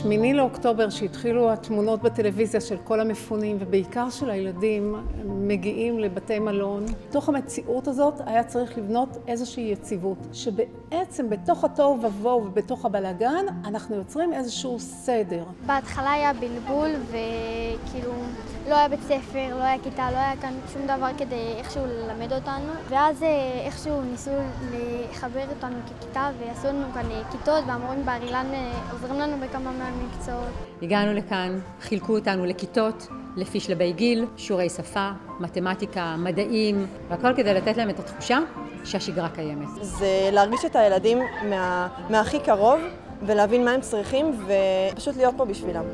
ב8 לאוקטובר שהתחילו התמונות בטלוויזיה של כל המפונים ובעיקר של הילדים מגיעים לבתי מלון, בתוך המציאות הזאת היה צריך לבנות איזושהי יציבות, שבעצם בתוך התוהו ובוהו ובתוך הבלגן אנחנו יוצרים איזשהו סדר. בהתחלה היה בלבול וכאילו לא היה בית ספר, לא היה כיתה, לא היה כאן שום דבר כדי איכשהו ללמד אותנו, ואז איכשהו ניסו לחבר אותנו ככיתה ועשו לנו כאן כיתות, והמורים בר אילן עוזרים לנו בכמה מהמקצועות. הגענו לכאן, חילקו אותנו לכיתות, לפי שלבי גיל, שיעורי שפה, מתמטיקה, מדעים, והכל כדי לתת להם את התחושה שהשגרה קיימת. זה להרגיש את הילדים מהכי קרוב ולהבין מה הם צריכים ופשוט להיות פה בשבילם.